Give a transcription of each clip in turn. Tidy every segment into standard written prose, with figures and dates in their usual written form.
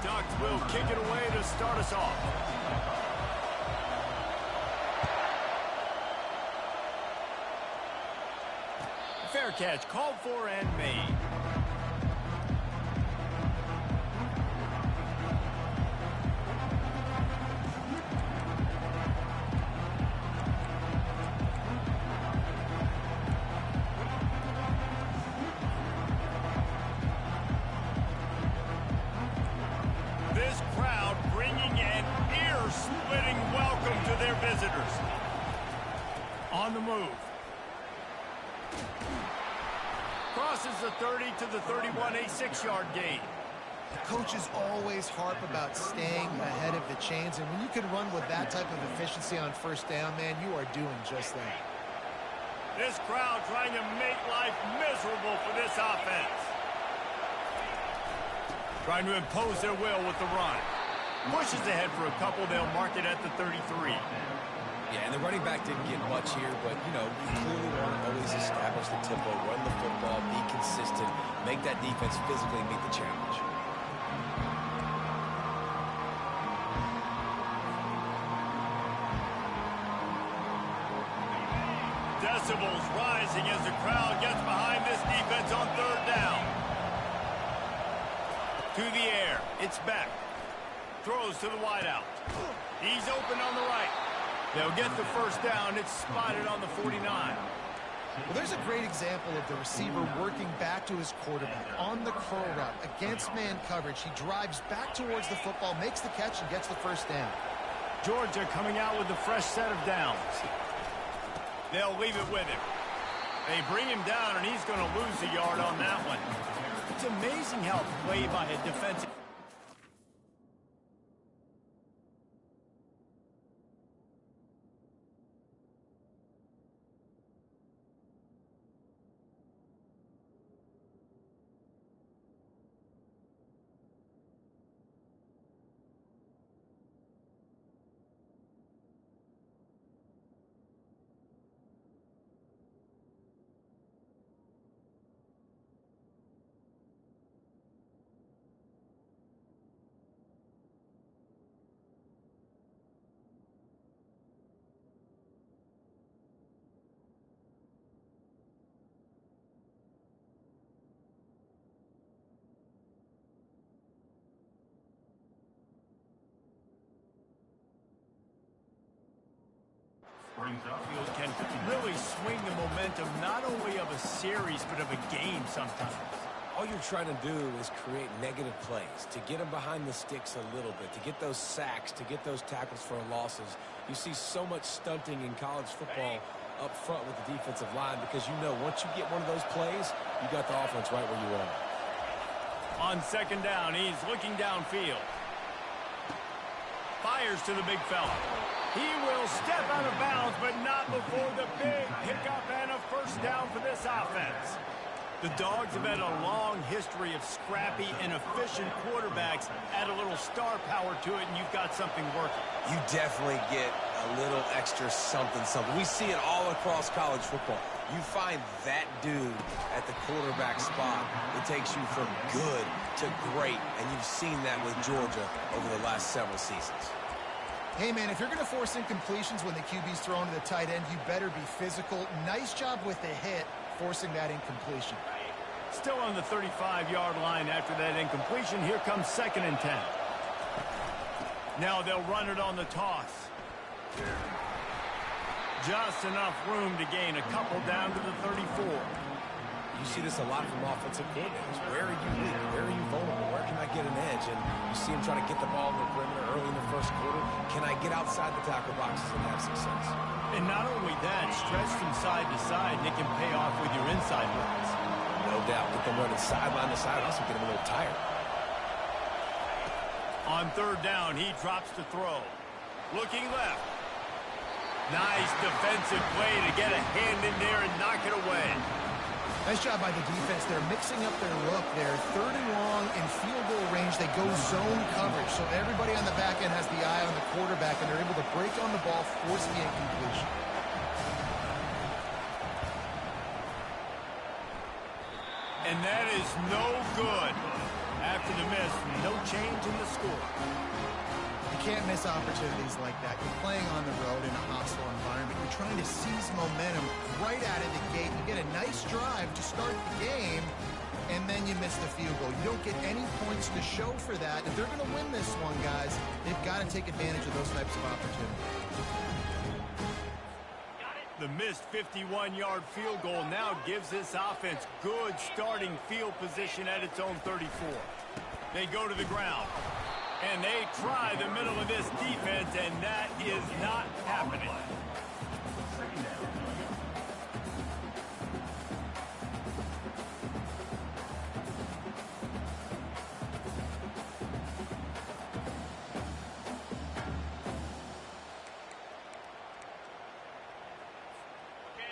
Ducks will kick it away to start us off. Fair catch called for and made. This crowd bringing an ear-splitting welcome to their visitors. On the move. Crosses the 30 to the 31, a 6-yard gain. Coaches always harp about staying ahead of the chains, and when you can run with that type of efficiency on first down, man, you are doing just that. This crowd trying to make life miserable for this offense. Trying to impose their will with the run. Pushes ahead for a couple. They'll mark it at the 33. Yeah, and the running back didn't get much here, but, you know, you clearly want to always establish the tempo, run the football, be consistent, make that defense physically meet the challenge. Decibels rising as the crowd gets behind this defense on third down. To the air. It's back. Throws to the wideout. He's open on the right. They'll get the first down. It's spotted on the 49. Well, there's a great example of the receiver working back to his quarterback on the curl route against man coverage. He drives back towards the football, makes the catch, and gets the first down. Georgia coming out with a fresh set of downs. They'll leave it with him. They bring him down, and he's going to lose a yard on that one. It's amazing how played by a defensive... Can really swing the momentum not only of a series but of a game sometimes. All you're trying to do is create negative plays, to get them behind the sticks a little bit, to get those sacks, to get those tackles for losses. You see so much stunting in college football up front with the defensive line because you know once you get one of those plays, you got the offense right where you want it. On second down, he's looking downfield. Fires to the big fella. He will step out of bounds, but not before the big pickup and a first down for this offense. The Dogs have had a long history of scrappy and efficient quarterbacks. Add a little star power to it, and you've got something working. You definitely get a little extra something. We see it all across college football. You find that dude at the quarterback spot, it takes you from good to great, and you've seen that with Georgia over the last several seasons. Hey, man, if you're going to force incompletions when the QB's thrown to the tight end, you better be physical. Nice job with the hit, forcing that incompletion. Still on the 35-yard line after that incompletion. Here comes 2nd and 10. Now they'll run it on the toss. Just enough room to gain a couple down to the 34. You see this a lot from offensive coordinators. Where are you weak? Where are you vulnerable? Where can I get an edge? And you see him trying to get the ball in the perimeter early in the first quarter. Can I get outside the tackle boxes and have success? And not only that, stretch from side to side, and it can pay off with your inside runs. No doubt. Get them running sideline to side. Also get them a little tired. On third down, he drops to throw. Looking left. Nice defensive play to get a hand in there and knock it away. Nice job by the defense. They're mixing up their look. They're 3rd and long in field goal range. They go zone coverage. So everybody on the back end has the eye on the quarterback, and they're able to break on the ball, force the incompletion. And that is no good. After the miss, no change in the score. You can't miss opportunities like that. You're playing on the road in a hostile environment. You're trying to seize momentum right out of the gate. You get a nice drive to start the game, and then you miss the field goal. You don't get any points to show for that. If they're going to win this one, guys, they've got to take advantage of those types of opportunities. The missed 51-yard field goal now gives this offense good starting field position at its own 34. They go to the ground, and they try the middle of this defense, and that is not happening.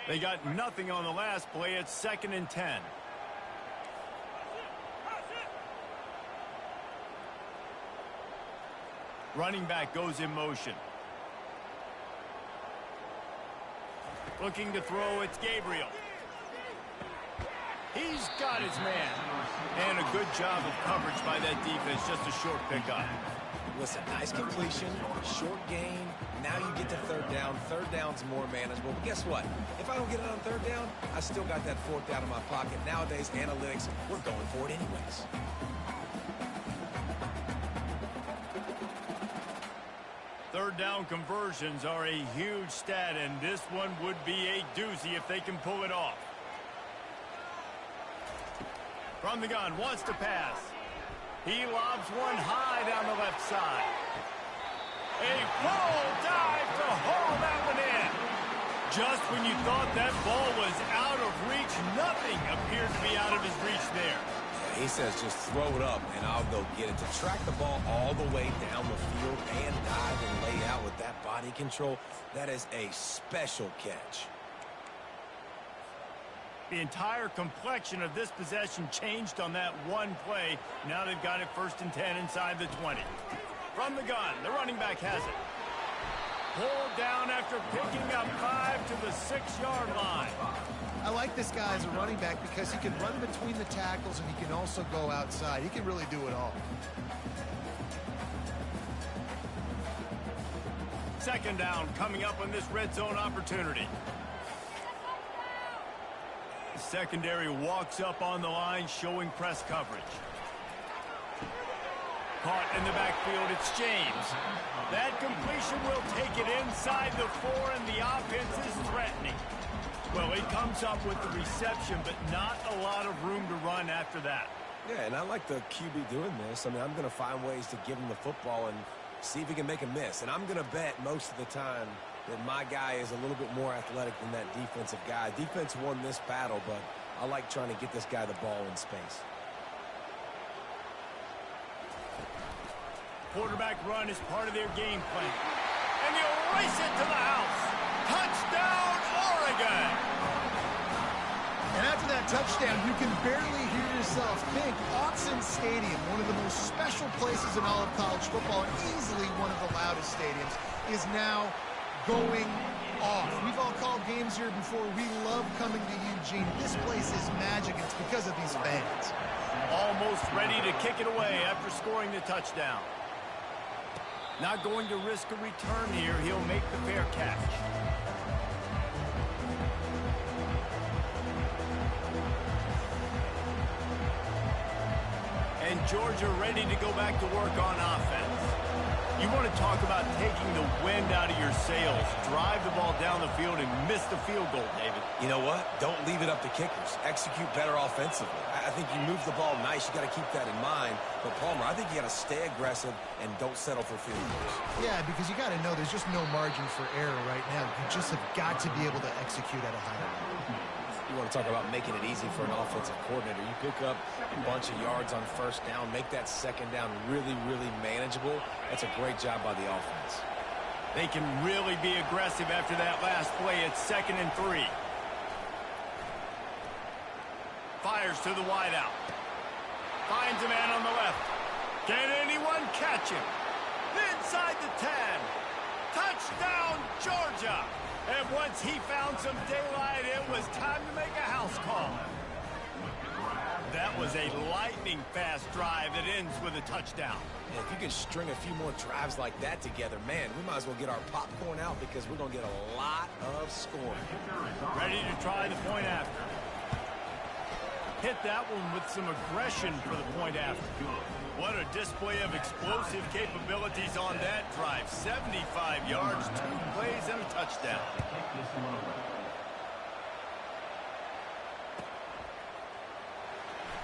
They got nothing on the last play. It's 2nd and 10. Running back goes in motion. Looking to throw, it's Gabriel. He's got his man. And a good job of coverage by that defense. Just a short pickup. Listen, nice completion, short gain. Now you get to third down. Third down's more manageable. But guess what? If I don't get it on third down, I still got that fourth down in my pocket. Nowadays, analytics, we're going for it anyways. Third down conversions are a huge stat, and this one would be a doozy if they can pull it off. From the gun, wants to pass. He lobs one high down the left side. A full dive to haul that one in. Just when you thought that ball was out of reach, nothing appeared to be out of his reach there. He says just throw it up, and I'll go get it. To track the ball all the way down the field and dive and lay out with that body control, that is a special catch. The entire complexion of this possession changed on that one play. Now they've got it 1st and 10 inside the 20. From the gun, the running back has it. Pulled down after picking up 5 to the 6-yard line. I like this guy as a running back because he can run between the tackles and he can also go outside. He can really do it all. 2nd down coming up on this red zone opportunity. The secondary walks up on the line, showing press coverage. Caught in the backfield, it's James. That completion will take it inside the 4, and the offense is threatening. Well, he comes up with the reception, but not a lot of room to run after that. Yeah, and I like the QB doing this. I mean, I'm going to find ways to give him the football and see if he can make a miss. And I'm going to bet most of the time that my guy is a little bit more athletic than that defensive guy. Defense won this battle, but I like trying to get this guy the ball in space. Quarterback run is part of their game plan. And they'll race it to the house. Touchdown, Oregon! And after that touchdown, you can barely hear yourself think. Autzen Stadium, one of the most special places in all of college football, and easily one of the loudest stadiums, is now going off. We've all called games here before. We love coming to Eugene. This place is magic, and it's because of these fans. Almost ready to kick it away after scoring the touchdown. Not going to risk a return here. He'll make the fair catch. And Georgia ready to go back to work on offense. You want to talk about taking the wind out of your sails. Drive the ball down the field and miss the field goal, David. You know what? Don't leave it up to kickers. Execute better offensively. I think you move the ball nice. You got to keep that in mind. But, Palmer, I think you got to stay aggressive and don't settle for field goals. Yeah, because you got to know there's just no margin for error right now. You just have got to be able to execute at a higher level. You want to talk about making it easy for an offensive coordinator. You pick up a bunch of yards on 1st down, make that 2nd down really, really manageable. That's a great job by the offense. They can really be aggressive after that last play. It's 2nd and 3. Fires to the wideout. Finds a man on the left. Can anyone catch him? Inside the 10. Touchdown, Georgia! And once he found some daylight, it was time to make a house call. That was a lightning-fast drive that ends with a touchdown. And if you can string a few more drives like that together, man, we might as well get our popcorn out because we're going to get a lot of scoring. Ready to try the point after. Hit that one with some aggression for the point after. What a display of explosive capabilities on that drive. 75 yards, 2 plays, and a touchdown.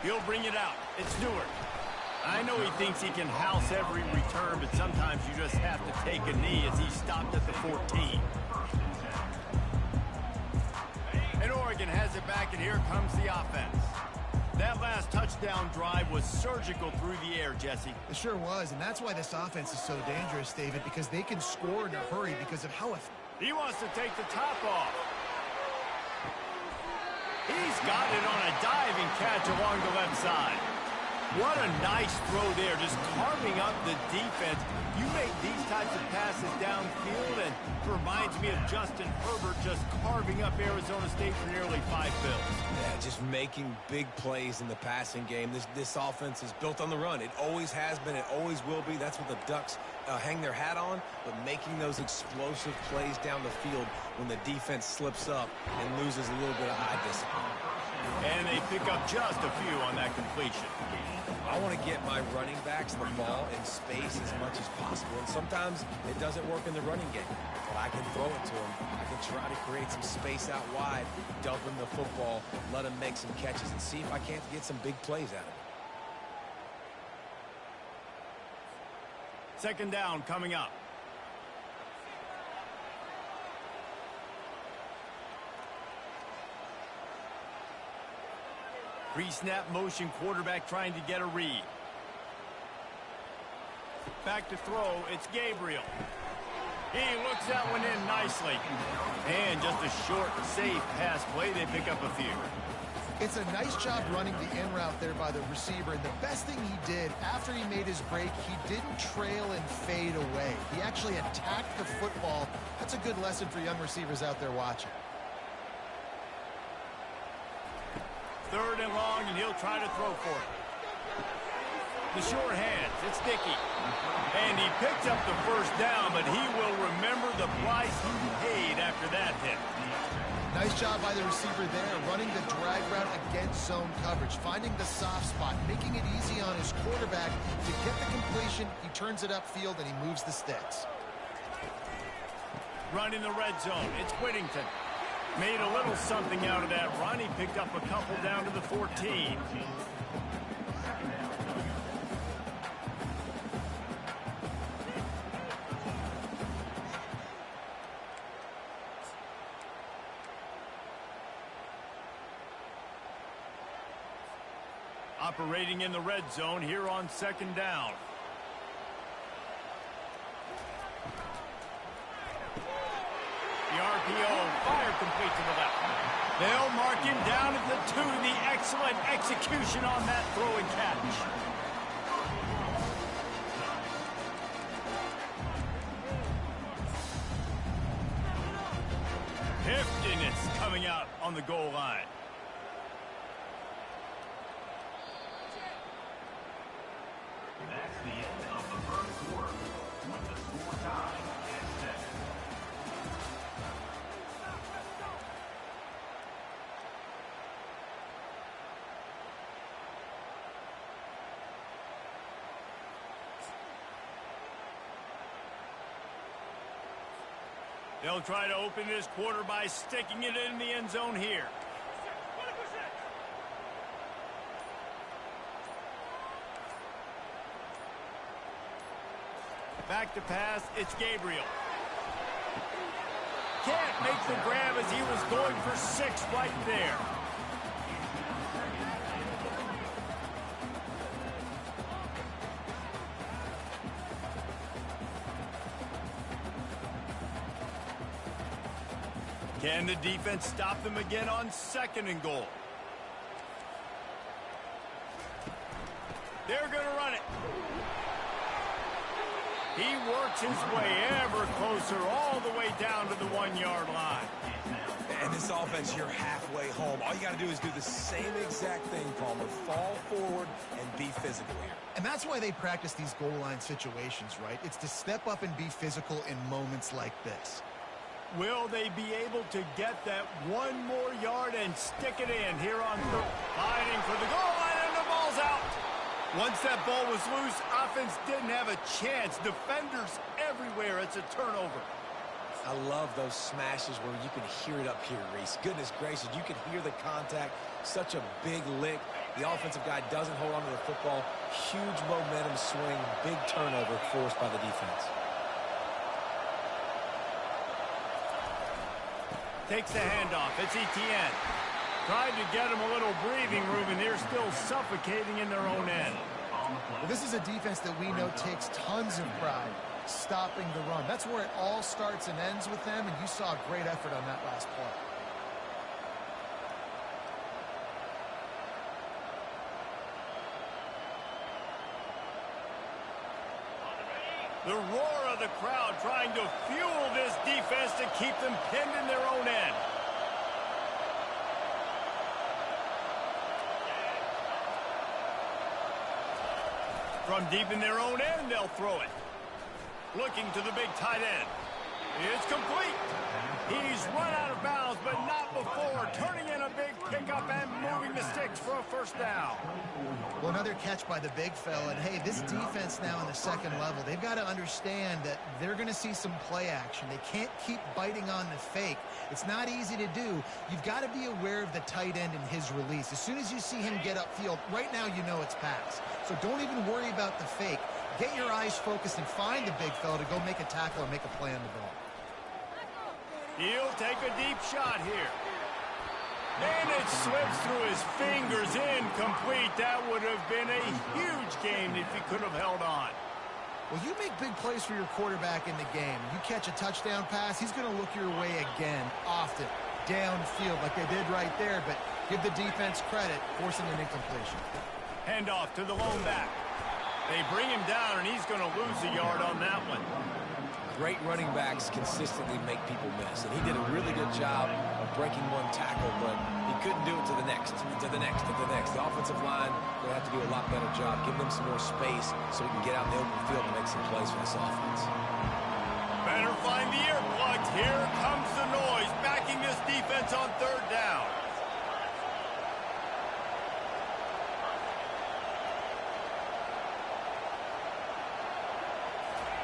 He'll bring it out. It's Stewart. I know he thinks he can house every return, but sometimes you just have to take a knee as he stopped at the 14. And Oregon has it back, and here comes the offense. That last touchdown drive was surgical through the air, Jesse. It sure was, and that's why this offense is so dangerous, David, because they can score in a hurry because of how... He wants to take the top off. He's got it on a diving catch along the left side. What a nice throw there, just carving up the defense. You make these types of passes downfield, and it reminds me of Justin Herbert just carving up Arizona State for nearly 5 bills. Yeah, just making big plays in the passing game. This offense is built on the run. It always has been. It always will be. That's what the Ducks hang their hat on, but making those explosive plays down the field when the defense slips up and loses a little bit of eye discipline. And they pick up just a few on that completion. I want to get my running backs the ball in space as much as possible, and sometimes it doesn't work in the running game, but I can throw it to them. I can try to create some space out wide, dump him the football, let him make some catches, and see if I can't get some big plays out of it. Second down coming up. Pre-snap motion, quarterback trying to get a read. Back to throw, it's Gabriel. He looks that one in nicely. And just a short, safe pass play, they pick up a few. It's a nice job running the in route there by the receiver, and the best thing he did after he made his break, he didn't trail and fade away. He actually attacked the football. That's a good lesson for young receivers out there watching. Third and long, and he'll try to throw for it. The short hands, it's Dickey. And he picks up the first down, but he will remember the price he paid after that hit. Nice job by the receiver there, running the drag route against zone coverage, finding the soft spot, making it easy on his quarterback to get the completion. He turns it upfield, and he moves the sticks. Running the red zone, it's Whittington. Made a little something out of that run. He picked up a couple down to the 14. Operating in the red zone here on second down. The RPO, fire complete to the left. They'll mark him down at the 2. The excellent execution on that throw and catch. Heftiness coming out on the goal line. That's the end of the first quarter with the score tied at 7. They'll try to open this quarter by sticking it in the end zone here. Back to pass, it's Gabriel. Can't make the grab as he was going for 6 right there. Can the defense stop them again on second and goal? They're going to run it. He works his way ever closer all the way down to the 1-yard line. And this offense, you're halfway home. All you got to do is do the same exact thing, Palmer. Fall forward and be physical here. And that's why they practice these goal line situations, right? It's to step up and be physical in moments like this. Will they be able to get that one more yard and stick it in here on third? Fighting for the goal line, and the ball's out. Once that ball was loose, offense didn't have a chance. Defenders everywhere. It's a turnover. I love those smashes where you can hear it up here, Reese. Goodness gracious, you can hear the contact. Such a big lick. The offensive guy doesn't hold on to the football. Huge momentum swing. Big turnover forced by the defense. Takes the handoff. It's Etienne. Tried to get him a little breathing room, and they're still suffocating in their own end. Well, this is a defense that we know takes tons of pride stopping the run. That's where it all starts and ends with them, and you saw a great effort on that last play. The roar of the crowd trying to fuel this defense to keep them pinned in their own end. From deep in their own end, they'll throw it. Looking to the big tight end. It's complete. He's run out of bounds, but not before turning in a big pickup and moving the sticks for a first down. Well, another catch by the big fella. And, hey, this defense now in the second level, they've got to understand that they're going to see some play action. They can't keep biting on the fake. It's not easy to do. You've got to be aware of the tight end and his release. As soon as you see him get upfield, right now you know it's pass. So don't even worry about the fake. Get your eyes focused and find the big fella to go make a tackle or make a play on the ball. He'll take a deep shot here. And it slips through his fingers, incomplete. That would have been a huge gain if he could have held on. Well, you make big plays for your quarterback in the game. You catch a touchdown pass, he's going to look your way again, often, downfield like they did right there. But give the defense credit, forcing an incompletion. Handoff to the lone back. They bring him down, and he's going to lose a yard on that one. Great running backs consistently make people miss, and he did a really good job of breaking one tackle, but he couldn't do it to the next, to the next, to the next. The offensive line will have to do a lot better job. Give them some more space so we can get out in the open field and make some plays for this offense. Better find the earplugs. Here comes the noise, backing this defense on third down.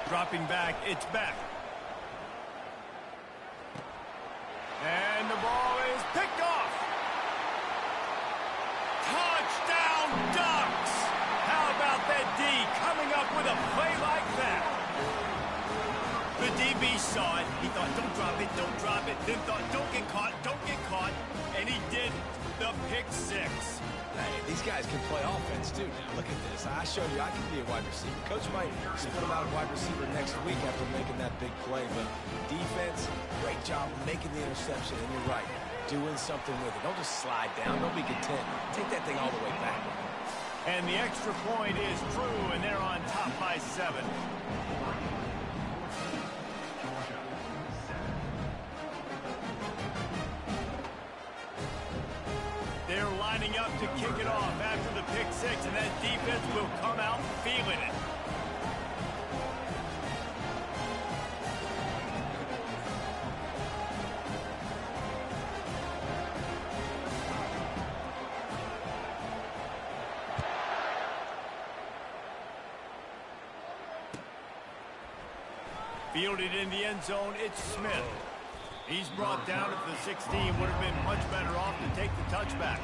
Dropping back, it's back. And the ball is picked off. Touchdown, Ducks! How about that D coming up with a play like that? The DB saw it. He thought, don't drop it, don't drop it. Then thought, don't get caught. And he didn't. The pick six. Hey, these guys can play offense, too, now. Look at this. I showed you I can be a wide receiver. Coach might split him out a wide receiver next week after making that big play. But defense, great job making the interception. And you're right, doing something with it. Don't just slide down. Don't be content. Take that thing all the way back. And the extra point is true, and they're on top by 7. They're lining up to kick it off after the pick six, and that defense will come out feeling it. Fielded in the end zone, it's Smith. He's brought down at the 16. Would have been much better off to take the touchback.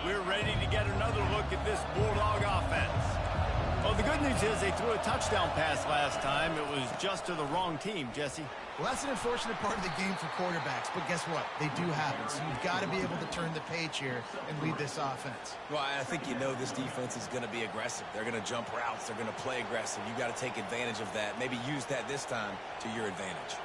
We're ready to get another look at this Bulldog offense. Well, the good news is they threw a touchdown pass last time. It was just to the wrong team, Jesse. Well, that's an unfortunate part of the game for quarterbacks, but guess what? They do happen, so you've got to be able to turn the page here and lead this offense. Well, I think you know this defense is going to be aggressive. They're going to jump routes. They're going to play aggressive. You've got to take advantage of that. Maybe use that this time to your advantage.